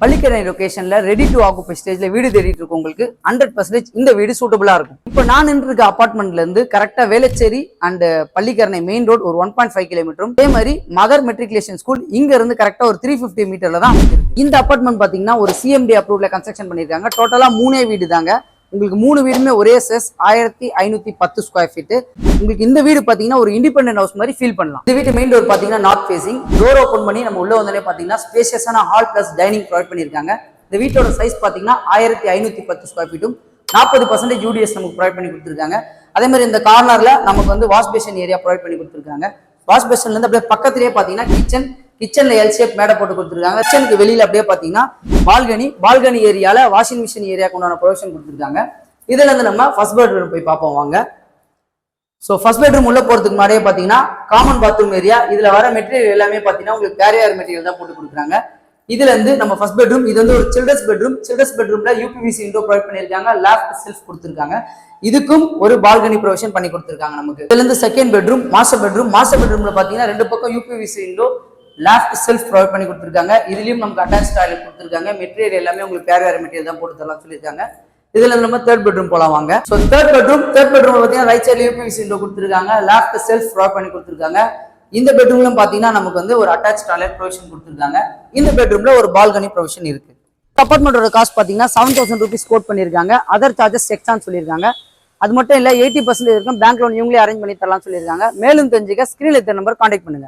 Pallikaranai லொகேஷன்ல ready to occupy ஸ்டேஜ்ல வீடு தேடிட்டு இருக்கவங்களுக்கு 100% இந்த வீடு சூட்டபிளா இருக்கும். இப்போ நான் நின்று இருக்க அபார்ட்மெண்ட்ல இருந்து கரெக்டா Velachery and Pallikaranai main road ஒரு 1.5 கிலோமீட்டரும், அதே மாதிரி மதர் மெட்ரிகுலேஷன் ஸ்கூல் இங்க இருந்து கரெக்டா ஒரு 350 மீட்டர்ல தான் அமைஞ்சிருக்கு. இந்த அபார்ட்மெண்ட் பாத்தீங்கன்னா ஒரு சிஎம்டி அப்ரூவ்ல கன்ஸ்ட்ரக்ஷன் பண்ணிருக்காங்க. டோட்டலா 3 வீடு தாங்க. உங்களுக்கு 3 வீடுமே ஒரே சைஸ் 1510 ஸ்கொயர் ஃபீட். உங்களுக்கு இந்த வீடு பாத்தீங்கன்னா ஒரு இண்டிபெண்டன்ட் ஹவுஸ் மாதிரி ஃபீல் பண்ணலாம். இந்த வீட்டு மெயின் டோர் பாத்தீங்கன்னா நார்த் ஃபேசிங். டோர் ஓபன் பண்ணி நம்ம உள்ள வந்தாலே பாத்தீங்கன்னா ஸ்பேஷியஸான ஹால் பிளஸ் டைனிங் ப்ரொவைட் பண்ணிருக்காங்க. இந்த வீட்டோட சைஸ் பாத்தீங்கன்னா 1510 ஸ்கொயர் ஃபீட்டும் 40% யூடிஎஸ் நமக்கு ப்ரொவைட் பண்ணி கொடுத்துருக்காங்க. அதே மாதிரி இந்த கார்னர்ல நமக்கு வந்து வாஷ் பேஷன் ஏரியா ப்ரொவைட் பண்ணி கொடுத்துருக்காங்க. வாஷ் பேஷன்ல இருந்து அப்படியே பக்கத்திலேயே பாத்தீங்கன்னா கிச்சன்ல எல் ஷேப் மேடை போட்டு கொடுத்துருக்காங்க. கிச்சனுக்கு வெளியில அப்படியே பாத்தீங்கன்னா பால்கனி ஏரியால வாஷிங் மிஷின் ஏரியாக்கு உண்டான ப்ரொவிஷன் கொடுத்துருக்காங்க. இதுல இருந்து நம்ம ஃபர்ஸ்ட் பெட்ரூம் போய் பார்ப்போம் வாங்க. ஸோ ஃபர்ஸ்ட் பெட்ரூம் உள்ள போறதுக்கு முன்னாடியே பாத்தீங்கன்னா காமன் பாத்ரூம் ஏரியா. இதுல வர மெட்டீரியல் எல்லாமே பாத்தீங்கன்னா உங்களுக்கு கேரியர் மெட்டீரியல் தான் போட்டு கொடுக்குறாங்க. இதுல இருந்து நம்ம ஃபர்ஸ்ட் பெட்ரூம், இது வந்து ஒரு சில்ட்ரன்ஸ் பெட்ரூம்ல யூபிவிசி விண்டோ ப்ரொவைட் பண்ணிருக்காங்க. லேஃப்ட் செல்ஃப் கொடுத்துருக்காங்க. இதுக்கும் ஒரு பால்கனி ப்ரொவிஷன் பண்ணி கொடுத்துருக்காங்க நமக்கு. இதுல இருந்து செகண்ட் பெட்ரூம் மாஸ்டர் பெட்ரூம்ல பாத்தீங்கன்னா 2 பக்கம் UPVC window, left self provide பண்ணி கொடுத்துருக்காங்க. இதுலயும் நமக்கு அட்டாச் டாய்லெட் கொடுத்துருக்காங்க. மெட்டீரியல் எல்லாமே உங்களுக்கு கேரியர் மெட்டீரியல் தான் போட்டு தரலாம் சொல்லியிருக்காங்க. இதுல இருந்து நம்ம தேர்ட் பெட்ரூம் போலாம் வாங்க. ஸோ தேர்ட் பெட்ரூம் பாத்தீங்கன்னா ரைட் சைட்ல யூபிவிசி விண்டோ கொடுத்துருக்காங்க. லேஃப்ட் செல்ஃப் ப்ரொவைட் பண்ணி கொடுத்துருக்காங்க. இந்த பெட்ரூம்ல பாத்தீங்கன்னா நமக்கு வந்து ஒரு அட்டாச் டாய்லெட் ப்ரொவிஷன் கொடுத்துருக்காங்க. இந்த பெட்ரூம்ல ஒரு பால்கனி ப்ரொவிஷன் இருக்கு. அபார்ட்மெண்டோட காஸ்ட் பாத்தீங்கன்னா 7000 rupees கோட் பண்ணிருக்காங்க. அதர் சார்ஜஸ் எக்ஸ்ட்ரான்னு சொல்லியிருக்காங்க. அது மட்டும் இல்ல 80% இருக்கும் பேங்க் லோன் இவங்களே அரேஞ்ச் பண்ணி தரலாம் சொல்லியிருக்காங்க. மேலும் தெரிஞ்சுக்க ஸ்கிரீன்ல இருக்க நம்பர் கான்டாக்ட் பண்ணுங்க.